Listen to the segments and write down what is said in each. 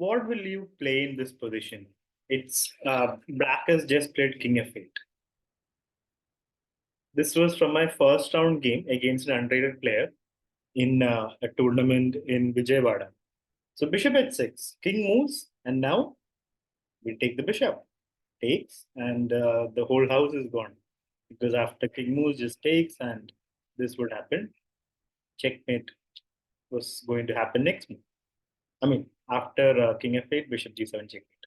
what will you play in this position? It's black has just played king f8. This was from my first round game against an unrated player in a tournament in Vijayawada. So bishop h6, king moves, and now we take the bishop. Takes, and the whole house is gone. Because after king moves, just takes, and this would happen. Checkmate was going to happen next move. I mean, after king f8, bishop g7 checkmate.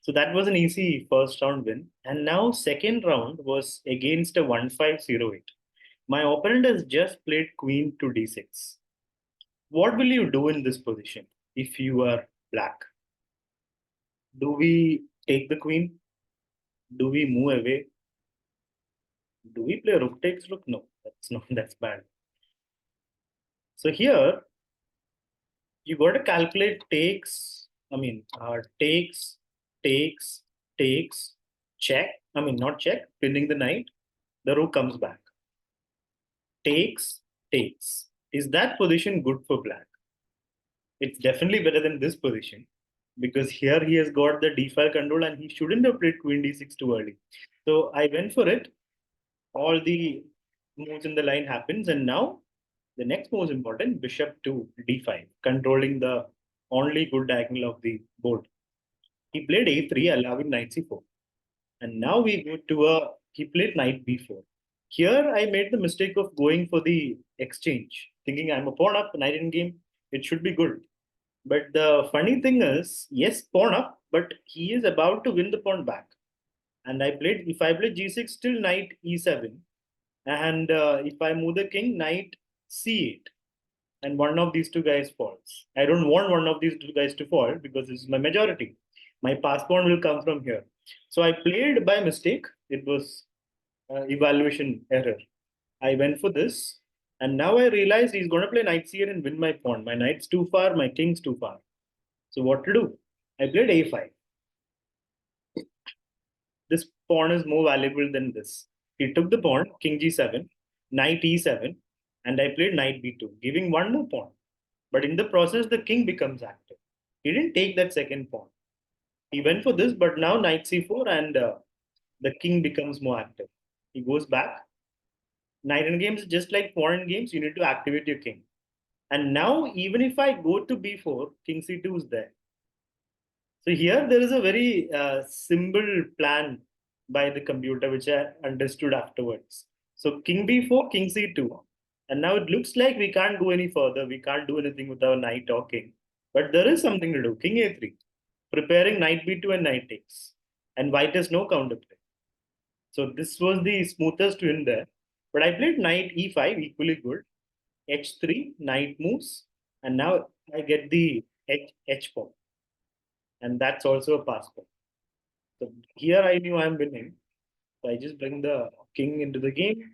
So that was an easy first round win. And now second round was against a 1508. My opponent has just played queen to d6. What will you do in this position if you are black? Do we take the queen? Do we move away? Do we play rook takes rook? No, that's bad. So here you got to calculate takes. I mean, takes, check. I mean, not check, pinning the knight. The rook comes back. Takes. Is that position good for black? It's definitely better than this position because here he has got the d5 control and he shouldn't have played queen d6 too early. So I went for it. All the moves in the line happens, and now the next most important, bishop to d5, controlling the only good diagonal of the board. He played a3, allowing knight c4. And now we go to he played knight b4. Here I made the mistake of going for the exchange, thinking I'm a pawn up, knight in game, it should be good. But the funny thing is, yes, pawn up, but he is about to win the pawn back. And if I played g6, still knight e7. And if I move the king, knight c8. And one of these two guys falls. I don't want one of these two guys to fall because this is my majority. My pass pawn will come from here. So I played by mistake. It was evaluation error. I went for this. And now I realize he's going to play knight c8 and win my pawn. My knight's too far, my king's too far. So what to do? I played a5. This pawn is more valuable than this. He took the pawn, king g7, knight e7, and I played knight b2, giving one more pawn. But in the process, the king becomes active. He didn't take that second pawn. He went for this, but now knight c4 and the king becomes more active. He goes back. Knight in games, just like pawn in games, you need to activate your king. And now, even if I go to b4, king c2 is there. So here there is a very simple plan by the computer, which I understood afterwards. So king b4, king c2. And now it looks like we can't go any further. We can't do anything with our knight or king. But there is something to do. King a3, preparing knight b2 and knight takes. And white has no counterplay. So this was the smoothest win there. But I played knight e5, equally good. h3, knight moves. And now I get the h pawn. And that's also a pass pawn. So here I knew I'm winning. So I just bring the king into the game.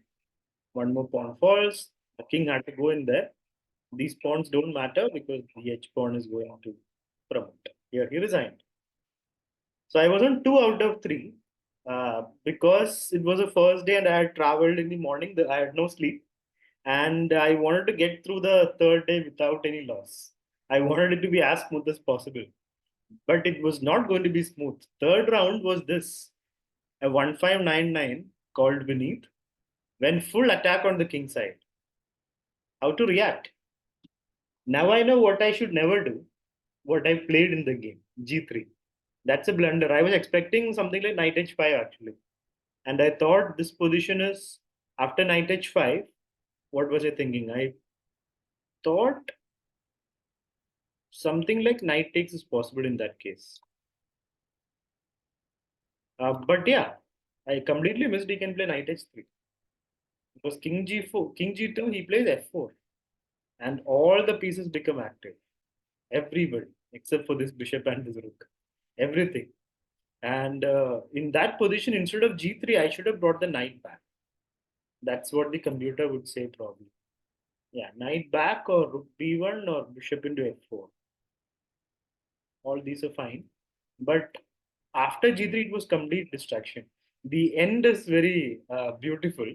One more pawn falls. The king had to go in there. These pawns don't matter because the h pawn is going to promote. Here he resigned. So I was on 2 out of 3 because it was the first day and I had traveled in the morning. I had no sleep. And I wanted to get through the third day without any loss. I wanted it to be as smooth as possible. But it was not going to be smooth. Third round was this, a 1599 called beneath, when full attack on the king side. How to react? Now I know what I should never do, what I played in the game, g3. That's a blunder. I was expecting something like knight h5 actually. And I thought this position is, after knight h5, what was I thinking? I thought something like knight takes is possible in that case. But yeah, I completely missed he can play knight h3. Because king g4, king g2, he plays f4. And all the pieces become active. Everybody, except for this bishop and this rook. Everything. And in that position, instead of g3, I should have brought the knight back. That's what the computer would say probably. Yeah, knight back or rook b1 or bishop into f4. All these are fine. But after g3, it was complete distraction. The end is very beautiful.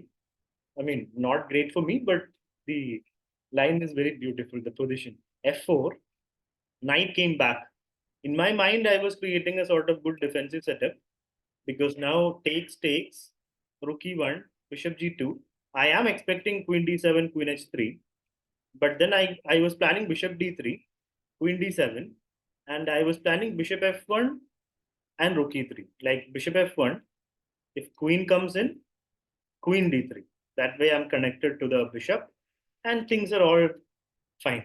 I mean, not great for me, but the line is very beautiful. The position f4, knight came back. In my mind, I was creating a sort of good defensive setup because now takes, rook e1, bishop g2. I am expecting queen d7, queen h3, but then I was planning bishop d3, queen d7, and I was planning bishop f1 and rook e3. Like bishop f1, if queen comes in, queen d3. That way I'm connected to the bishop and things are all fine.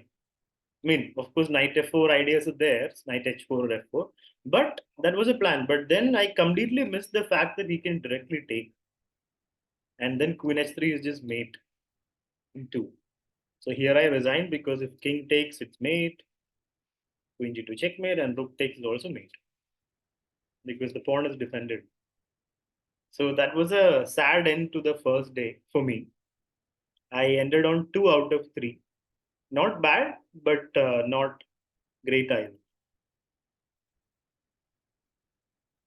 I mean, of course, knight f4 ideas are there, knight h4 or f4, but that was a plan. But then I completely missed the fact that he can directly take, and then queen h3 is just mate in two. So here I resigned because if king takes, it's mate, queen g2 checkmate, and rook takes is also mate because the pawn is defended. So that was a sad end to the first day for me. I ended on 2 out of 3. Not bad, but not great either.